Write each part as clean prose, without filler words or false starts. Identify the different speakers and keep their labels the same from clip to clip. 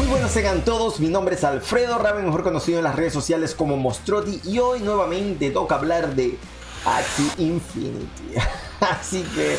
Speaker 1: Buenas tengan todos, mi nombre es Alfredo Raven, mejor conocido en las redes sociales como Mostroti, y hoy nuevamente toca hablar de Axie Infinity. Así que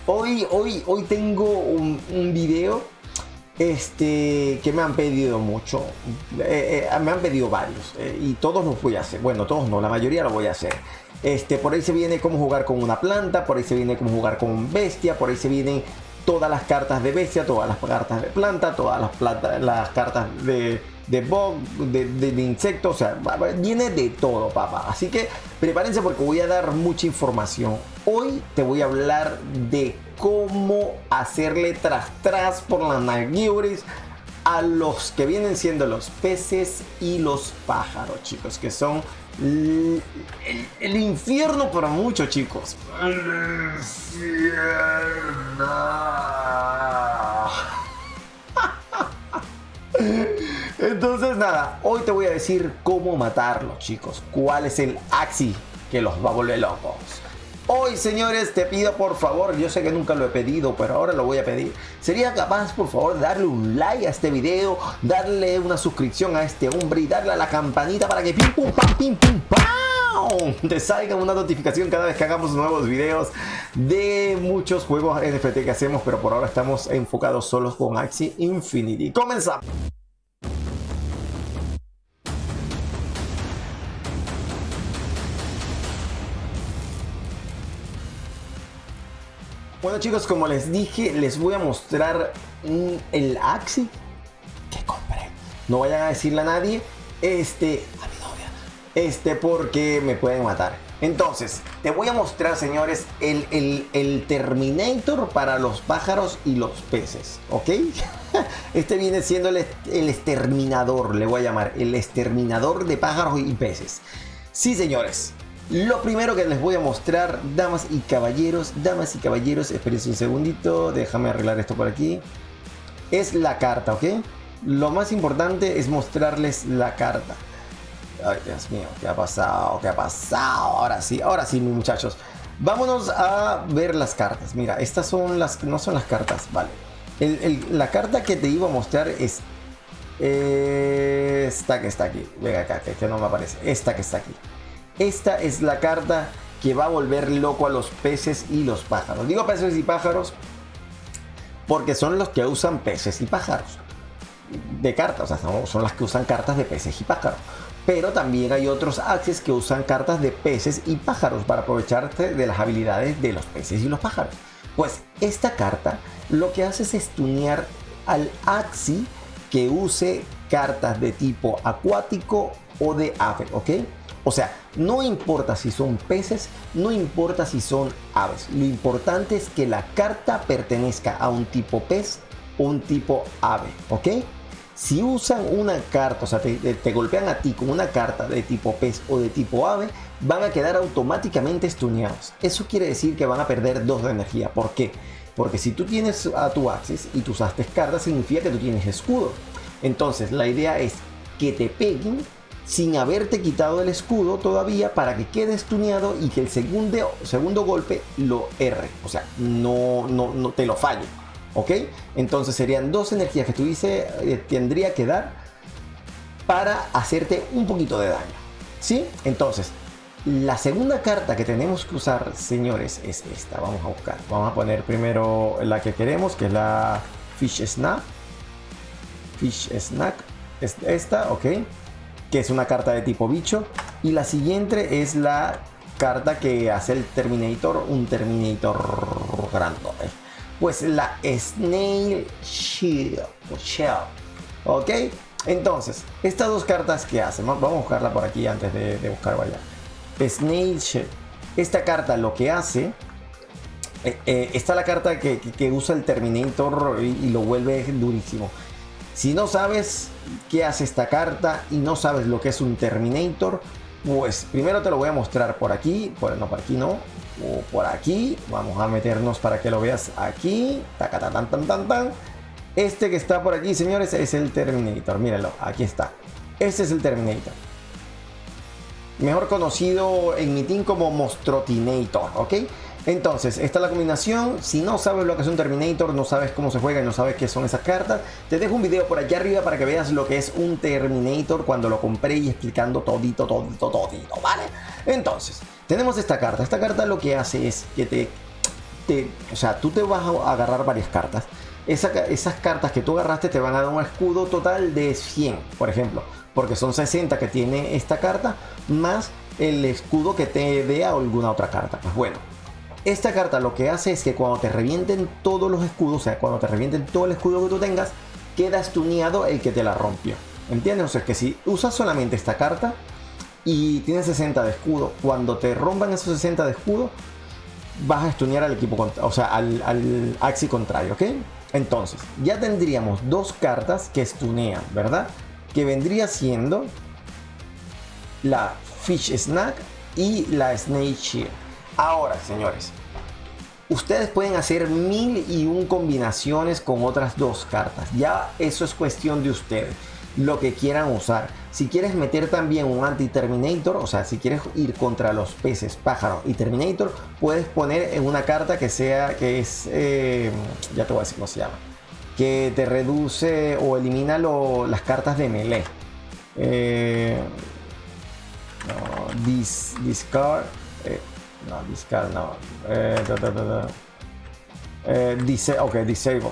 Speaker 1: hoy tengo un video que me han pedido mucho, me han pedido varios, y todos los voy a hacer. Bueno, todos no, la mayoría lo voy a hacer. Por ahí se viene cómo jugar con una planta, por ahí se viene cómo jugar con un bestia, por ahí se vienen todas las cartas de bestia, todas las cartas de planta, todas las cartas de bug, de insectos, o sea, viene de todo, papá. Así que prepárense porque voy a dar mucha información. Hoy te voy a hablar de cómo hacerle tras por las nalguiuris a los que vienen siendo los peces y los pájaros, chicos, que son el infierno para muchos, chicos. El infierno. Entonces nada, hoy te voy a decir cómo matarlos, chicos. Cuál es el Axie que los va a volver locos. Hoy, señores, te pido por favor, yo sé que nunca lo he pedido, pero ahora lo voy a pedir. ¿Sería capaz, por favor, de darle un like a este video, darle una suscripción a este hombre y darle a la campanita para que pim pum pam te salga una notificación cada vez que hagamos nuevos videos de muchos juegos NFT que hacemos, pero por ahora estamos enfocados solos con Axie Infinity. ¡Comenzamos! Bueno, chicos, como les dije, les voy a mostrar el Axie que compré. No vayan a decirle a nadie, a mi novia, porque me pueden matar. Entonces, te voy a mostrar, señores, el Terminator para los pájaros y los peces, ¿ok? Este viene siendo el exterminador, le voy a llamar, el exterminador de pájaros y peces. Sí, señores. Lo primero que les voy a mostrar, damas y caballeros, espérense un segundito, déjame arreglar esto por aquí. Es la carta, ¿ok? Lo más importante es mostrarles la carta. Ay, Dios mío, ¿qué ha pasado? ¿Qué ha pasado? Ahora sí, mis muchachos. Vámonos a ver las cartas. Mira, estas son no son las cartas, vale. La carta que te iba a mostrar es esta que está aquí. Venga acá, que no me aparece. Esta que está aquí. Esta es la carta que va a volver loco a los peces y los pájaros. Digo peces y pájaros porque son los que usan peces y pájaros de cartas. O sea, son las que usan cartas de peces y pájaros. Pero también hay otros Axies que usan cartas de peces y pájaros para aprovecharte de las habilidades de los peces y los pájaros. Pues esta carta lo que hace es stunear al Axie que use cartas de tipo acuático o de ave, ¿ok? O sea, no importa si son peces, no importa si son aves. Lo importante es que la carta pertenezca a un tipo pez o un tipo ave, ¿ok? Si usan una carta, o sea, te golpean a ti con una carta de tipo pez o de tipo ave, van a quedar automáticamente stuneados. Eso quiere decir que van a perder 2 de energía. ¿Por qué? Porque si tú tienes a tu Axis y tú usaste cartas, significa que tú tienes escudo. Entonces, la idea es que te peguen sin haberte quitado el escudo todavía para que quede stuneado y que el segundo golpe lo erre, o sea, no te lo falle, ¿ok? Entonces serían 2 energías que tú tendría que dar para hacerte un poquito de daño, ¿sí? Entonces, la segunda carta que tenemos que usar, señores, es esta. Vamos a buscar, vamos a poner primero la que queremos, que es la Fish Snack, es esta, ¿ok? Que es una carta de tipo bicho, y la siguiente es la carta que hace el Terminator, un Terminator grandote. Pues la Snail Shell, ¿ok? Entonces, estas 2 cartas que hacen, vamos a buscarla por aquí antes de buscar allá. Snail Shell, esta carta lo que hace, esta es la carta que usa el Terminator y lo vuelve durísimo. Si no sabes qué hace esta carta y no sabes lo que es un Terminator, pues primero te lo voy a mostrar por aquí, por aquí no, o por aquí. Vamos a meternos para que lo veas aquí. Este que está por aquí, señores, es el Terminator. Mírenlo, aquí está. Este es el Terminator. Mejor conocido en mi team como Mostrotinator, ¿ok? Entonces, esta es la combinación. Si no sabes lo que es un Terminator, no sabes cómo se juega y no sabes qué son esas cartas, te dejo un video por aquí arriba para que veas lo que es un Terminator cuando lo compré y explicando todito, ¿vale? Entonces, tenemos esta carta. Esta carta lo que hace es que o sea, tú te vas a agarrar varias cartas. Esas cartas que tú agarraste te van a dar un escudo total de 100, por ejemplo, porque son 60 que tiene esta carta, más el escudo que te dé a alguna otra carta. Pues bueno, esta carta lo que hace es que cuando te revienten todos los escudos, o sea, cuando te revienten todo el escudo que tú tengas, queda stuneado el que te la rompió. ¿Entiendes? O sea, que si usas solamente esta carta y tienes 60 de escudo, cuando te rompan esos 60 de escudo, vas a stunear al equipo, o sea, al axi contrario, ¿ok? Entonces, ya tendríamos dos cartas que stunean, ¿verdad? Que vendría siendo la Fish Snack y la Snake Shield. Ahora, señores, ustedes pueden hacer 1001 combinaciones con otras dos cartas. Ya eso es cuestión de ustedes, lo que quieran usar. Si quieres meter también un anti-Terminator, o sea, si quieres ir contra los peces, pájaros y Terminator, puedes poner en una carta que sea, que es, ya te voy a decir cómo se llama, que te reduce o elimina las cartas de melee. No, discard. No, discard no. Disable.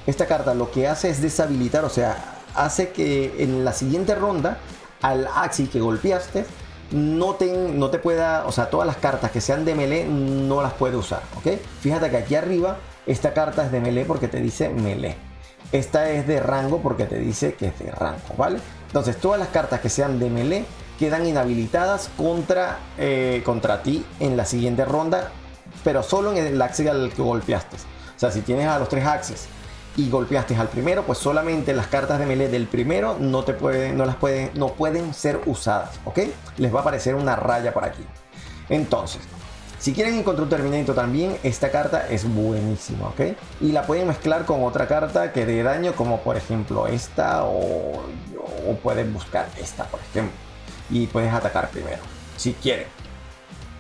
Speaker 1: Esta carta lo que hace es deshabilitar, o sea, hace que en la siguiente ronda al Axi que golpeaste no te pueda, o sea, todas las cartas que sean de melee no las puede usar, ¿ok? Fíjate que aquí arriba esta carta es de melee porque te dice melee. Esta es de rango porque te dice que es de rango, ¿vale? Entonces todas las cartas que sean de melee quedan inhabilitadas contra ti en la siguiente ronda, pero solo en el Axi al que golpeaste. O sea, si tienes a los 3 Axis y golpeaste al primero, pues solamente las cartas de melee del primero no pueden ser usadas, ¿ok? Les va a aparecer una raya por aquí. Entonces, si quieren encontrar un Terminator también, esta carta es buenísima, ¿ok? Y la pueden mezclar con otra carta que dé daño, como por ejemplo esta, o pueden buscar esta, por ejemplo, y puedes atacar primero, si quieren.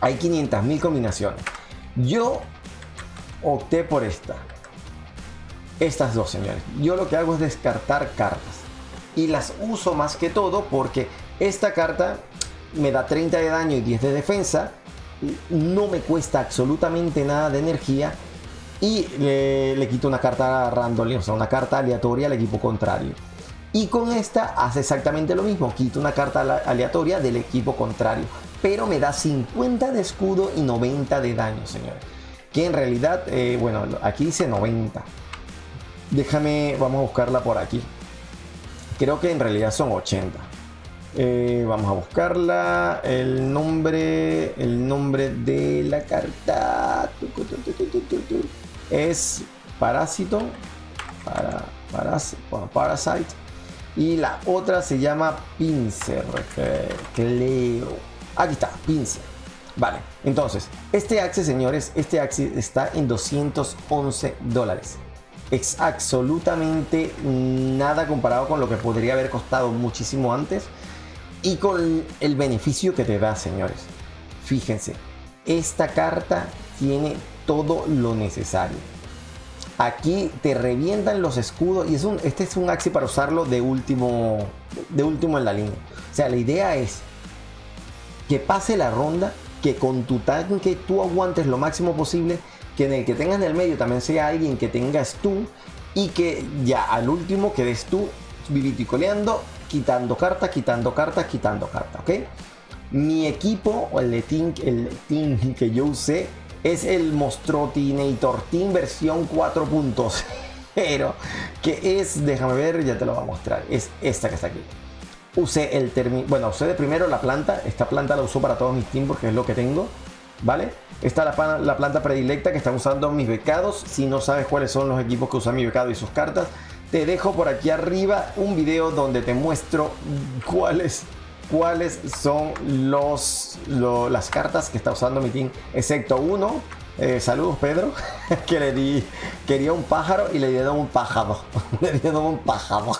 Speaker 1: Hay 500.000 combinaciones. Yo opté por estas dos, señores. Yo lo que hago es descartar cartas y las uso más que todo porque esta carta me da 30 de daño y 10 de defensa, no me cuesta absolutamente nada de energía y le quito una carta random, o sea, una carta aleatoria al equipo contrario. Y con esta hace exactamente lo mismo, quito una carta aleatoria del equipo contrario, pero me da 50 de escudo y 90 de daño, señores. Que en realidad, bueno, aquí dice 90. Vamos a buscarla por aquí. Creo que en realidad son 80. Vamos a buscarla. El nombre de la carta es Parásito. Parasite. Y la otra se llama Pincer. Aquí está, Pincer. Vale, entonces, este Axi, señores, está en $211. Es absolutamente nada comparado con lo que podría haber costado muchísimo antes y con el beneficio que te da, señores. Fíjense, esta carta tiene todo lo necesario. Aquí te revientan los escudos y este es un Axi para usarlo de último en la línea. O sea, la idea es que pase la ronda, que con tu tanque tú aguantes lo máximo posible, que en el que tengas en el medio también sea alguien que tenga stun y que ya al último quedes tú viviticoleando, quitando cartas, ¿ok? Mi equipo, o el team que yo usé, es el Monstrotinator Team versión 4.0, que es, déjame ver, ya te lo voy a mostrar, es esta que está aquí. Usé usé de primero la planta. Esta planta la uso para todos mis teams porque es lo que tengo, ¿vale? Esta es la planta predilecta que están usando mis becados. Si no sabes cuáles son los equipos que usan mi becado y sus cartas, te dejo por aquí arriba un video donde te muestro cuáles son las cartas que está usando mi team, excepto uno. Saludos, Pedro, que quería un pájaro y le dieron un pájaro. Le dieron un pájaro.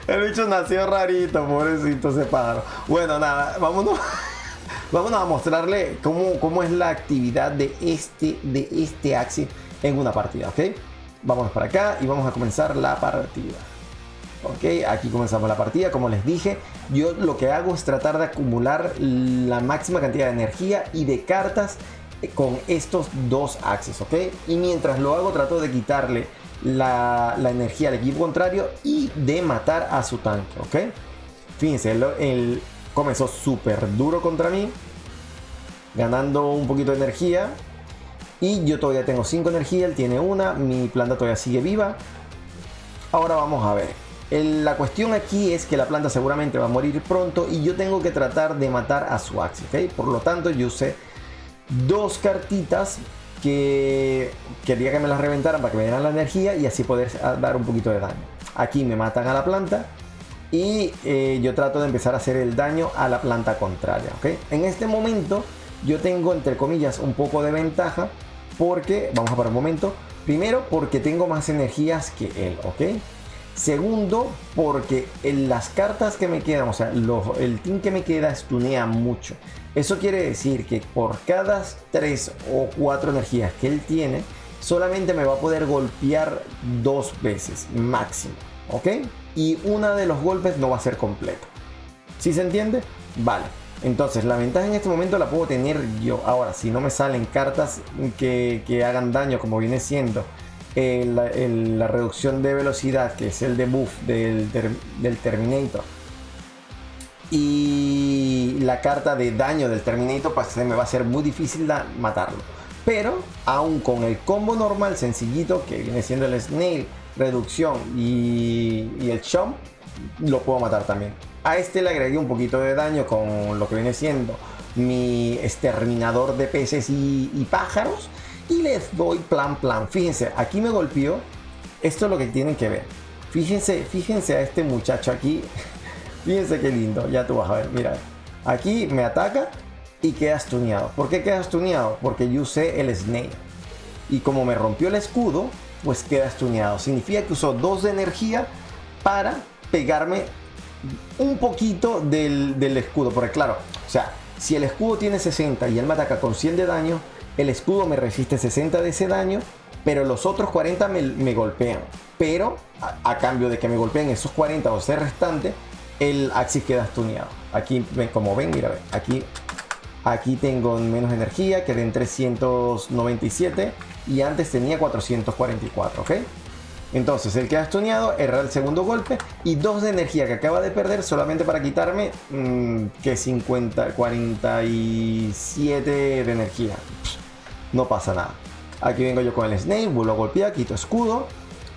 Speaker 1: El bicho nació rarito, pobrecito ese pájaro. Bueno, nada, Vamos a mostrarle cómo es la actividad de este Axi en una partida, ¿ok? Vamos para acá y vamos a comenzar la partida. Ok, aquí comenzamos la partida. Como les dije, yo lo que hago es tratar de acumular la máxima cantidad de energía y de cartas con estos dos Axis, ok. Y mientras lo hago, trato de quitarle la energía al equipo contrario y de matar a su tanque, ok. Fíjense, él comenzó súper duro contra mí, ganando un poquito de energía. Y yo todavía tengo 5 energía, él tiene una, mi planta todavía sigue viva. Ahora vamos a ver. La cuestión aquí es que la planta seguramente va a morir pronto y yo tengo que tratar de matar a su Axi, ¿ok? Por lo tanto, yo usé 2 cartitas que quería que me las reventaran para que me dieran la energía y así poder dar un poquito de daño. Aquí me matan a la planta y yo trato de empezar a hacer el daño a la planta contraria, ¿ok? En este momento yo tengo, entre comillas, un poco de ventaja porque, vamos a parar un momento, primero porque tengo más energías que él, ¿ok? Segundo, porque en las cartas que me quedan, o sea, el team que me queda stunea mucho. Eso quiere decir que por cada 3 o 4 energías que él tiene, solamente me va a poder golpear 2 veces máximo, ¿ok? Y una de los golpes no va a ser completo. ¿Sí se entiende? Vale. Entonces, la ventaja en este momento la puedo tener yo. Ahora, si no me salen cartas que hagan daño, como viene siendo la reducción de velocidad, que es el debuff del Terminator, y la carta de daño del Terminator, pues se me va a ser muy difícil matarlo. Pero aún con el combo normal sencillito, que viene siendo el Snail, reducción y el Chomp, lo puedo matar también. A este le agregué un poquito de daño con lo que viene siendo mi exterminador de peces y pájaros. Y les doy plan. Fíjense, aquí me golpeó. Esto es lo que tienen que ver. Fíjense a este muchacho aquí. Fíjense qué lindo. Ya tú vas a ver, mira. Aquí me ataca y queda stuneado. ¿Por qué queda stuneado? Porque yo usé el Snake. Y como me rompió el escudo, pues queda stuneado. Significa que usó 2 de energía para pegarme un poquito del escudo. Porque claro, o sea, si el escudo tiene 60 y él me ataca con 100 de daño, el escudo me resiste 60 de ese daño, pero los otros 40 me golpean. Pero a cambio de que me golpeen esos 40 o ese restante, el Axis queda stuneado. Aquí, como ven, mira, aquí tengo menos energía, quedé en 397 y antes tenía 444, ¿ok? Entonces él queda stuneado, erra el segundo golpe y 2 de energía que acaba de perder solamente para quitarme que 47 de energía. No pasa nada. Aquí vengo yo con el Snake, vuelvo a golpear, quito escudo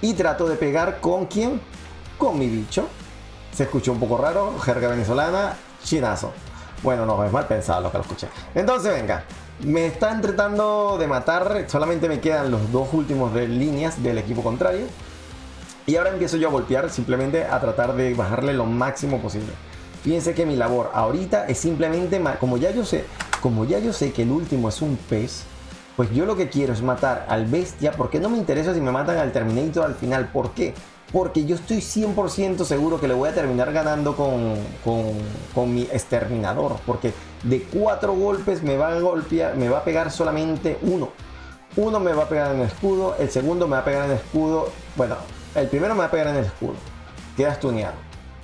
Speaker 1: y trato de pegar ¿con quién? Con mi bicho. Se escuchó un poco raro, jerga venezolana, chinazo. Bueno, no, es mal pensado lo que lo escuché. Entonces venga, me están tratando de matar, solamente me quedan los 2 últimos de líneas del equipo contrario. Y ahora empiezo yo a golpear, simplemente a tratar de bajarle lo máximo posible. Fíjense que mi labor ahorita es simplemente, como ya yo sé que el último es un pez, pues yo lo que quiero es matar al bestia, porque no me interesa si me matan al Terminator al final. ¿Por qué? Porque yo estoy 100% seguro que le voy a terminar ganando con mi exterminador, porque de 4 golpes me va a golpear, me va a pegar solamente uno. Uno me va a pegar en el escudo, el segundo me va a pegar en el escudo, bueno, el primero me va a pegar en el escudo, queda stuneado.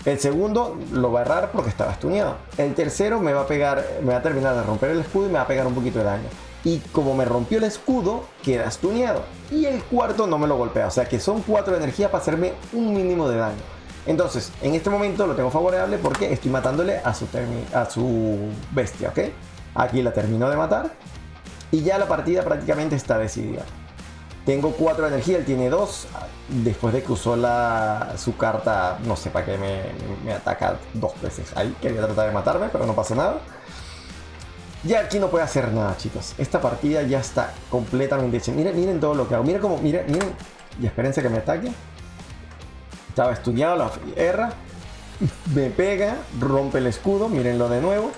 Speaker 1: El segundo lo va a errar porque estaba stuneado. El tercero me va a terminar de romper el escudo y me va a pegar un poquito de daño. Y como me rompió el escudo, queda stuneado. Y el cuarto no me lo golpea. O sea que son 4 de energía para hacerme un mínimo de daño. Entonces, en este momento lo tengo favorable porque estoy matándole a su bestia, ¿ok? Aquí la termino de matar. Y ya la partida prácticamente está decidida. Tengo 4 de energía, él tiene 2. Después de que usó su carta, no sé para qué me ataca 2 veces. Ahí quería tratar de matarme, pero no pasa nada. Ya aquí no puede hacer nada, chicos. Esta partida ya está completamente hecha. Miren todo lo que hago. Miren. Y espérense que me ataque. Estaba estudiado, la erra. Me pega, rompe el escudo. Mírenlo de nuevo.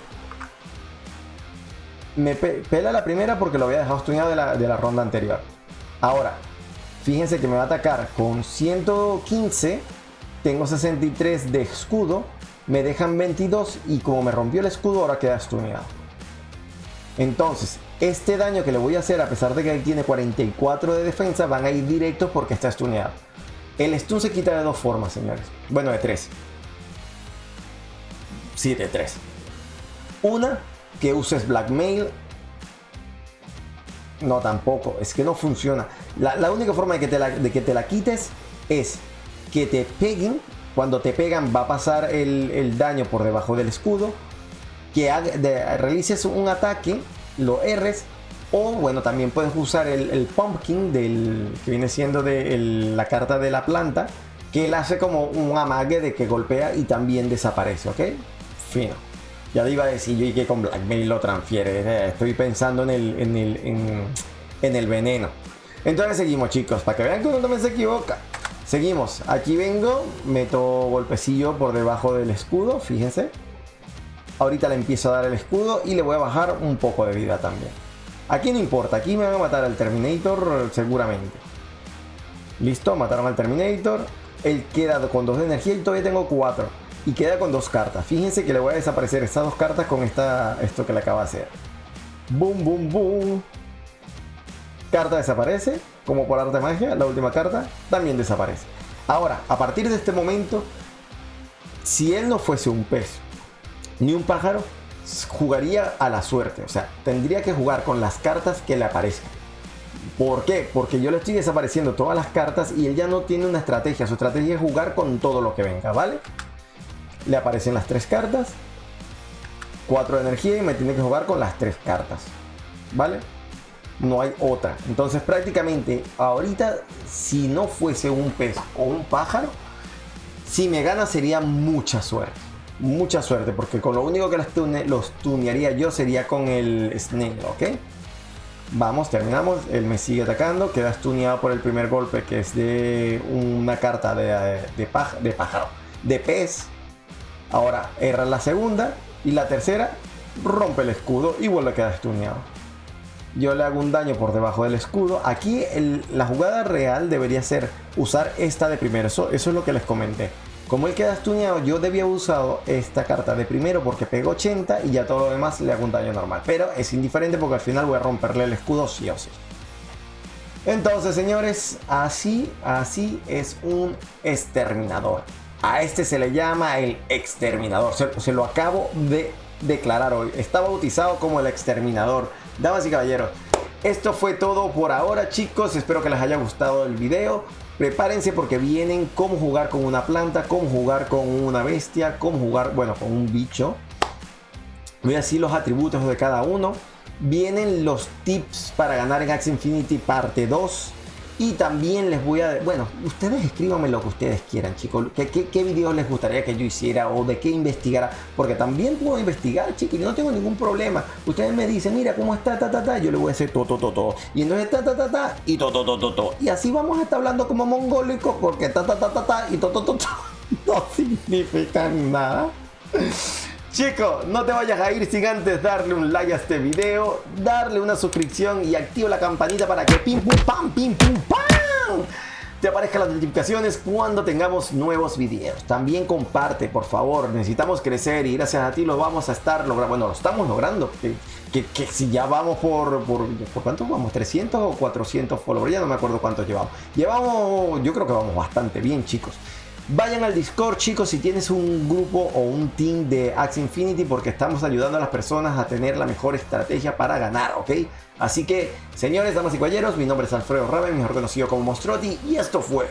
Speaker 1: Me pela la primera porque lo había dejado estudiado de la ronda anterior. Ahora, fíjense que me va a atacar con 115. Tengo 63 de escudo. Me dejan 22 y como me rompió el escudo, ahora queda estudiado. Entonces, este daño que le voy a hacer, a pesar de que él tiene 44 de defensa, van a ir directos porque está stuneado. El stun se quita de dos formas, señores. Bueno, de tres. Sí, de tres. Una, que uses blackmail. No, tampoco. Es que no funciona. La única forma de que te la quites es que te peguen. Cuando te pegan va a pasar el daño por debajo del escudo. Que realices un ataque, lo erres, o bueno, también puedes usar el pumpkin que viene siendo la carta de la planta, que él hace como un amague de que golpea y también desaparece, ¿ok? Fino. Ya te iba a decir yo y que con blackmail lo transfiere, estoy pensando en el veneno. Entonces seguimos, chicos, para que vean que uno también se equivoca. Seguimos, aquí vengo, meto golpecillo por debajo del escudo, fíjense. Ahorita le empiezo a dar el escudo y le voy a bajar un poco de vida también. Aquí no importa, aquí me van a matar al Terminator seguramente. Listo, mataron al Terminator. Él queda con 2 de energía y todavía tengo 4. Y queda con 2 cartas. Fíjense que le voy a desaparecer estas 2 cartas con esto que le acaba de hacer. Boom, boom, boom. Carta desaparece, como por arte de magia. La última carta también desaparece. Ahora, a partir de este momento, si él no fuese un pez ni un pájaro, jugaría a la suerte. O sea, tendría que jugar con las cartas que le aparezcan. ¿Por qué? Porque yo le estoy desapareciendo todas las cartas y él ya no tiene una estrategia. Su estrategia es jugar con todo lo que venga, ¿vale? Le aparecen las 3 cartas, 4 de energía y me tiene que jugar con las 3 cartas, ¿vale? No hay otra. Entonces prácticamente ahorita, si no fuese un pez o un pájaro, si me gana sería mucha suerte. Mucha suerte, porque con lo único que los tunearía yo sería con el Snake, ¿ok? Vamos, terminamos. Él me sigue atacando. Queda stuneado por el primer golpe, que es de una carta de pájaro, de pez. Ahora erra la segunda y la tercera rompe el escudo y vuelve a quedar stuneado. Yo le hago un daño por debajo del escudo. Aquí la jugada real debería ser usar esta de primero. Eso es lo que les comenté. Como él queda stuneado, yo debía haber usado esta carta de primero porque pegó 80 y ya todo lo demás le hago un daño normal. Pero es indiferente porque al final voy a romperle el escudo sí o sí. Entonces, señores, así es un exterminador. A este se le llama el exterminador. Se lo acabo de declarar hoy. Está bautizado como el exterminador. Damas y caballeros, esto fue todo por ahora, chicos. Espero que les haya gustado el video. Prepárense porque vienen cómo jugar con una planta, cómo jugar con una bestia, cómo jugar, bueno, con un bicho. Voy a decir los atributos de cada uno. Vienen los tips para ganar en Axie Infinity parte 2. Y también les voy a... Bueno, ustedes escríbanme lo que ustedes quieran, chicos. ¿Qué videos les gustaría que yo hiciera o de qué investigara? Porque también puedo investigar, chicos. Yo no tengo ningún problema. Ustedes me dicen, mira cómo está, yo le voy a hacer todo. Y entonces y todo. Y así vamos a estar hablando como mongólicos porque y todo no significan nada. Chicos, no te vayas a ir sin antes darle un like a este video, darle una suscripción y activa la campanita para que pim pum pam te aparezcan las notificaciones cuando tengamos nuevos videos. También comparte, por favor, necesitamos crecer y gracias a ti lo vamos a estar logrando. Bueno, lo estamos logrando. Que si ya vamos ¿por cuántos vamos? ¿300 o 400 followers? Ya no me acuerdo cuántos llevamos. Yo creo que vamos bastante bien, chicos. Vayan al Discord, chicos, si tienes un grupo o un team de Axie Infinity, porque estamos ayudando a las personas a tener la mejor estrategia para ganar, ¿ok? Así que, señores, damas y caballeros, mi nombre es Alfredo Raven, mejor conocido como Monstroti, y esto fue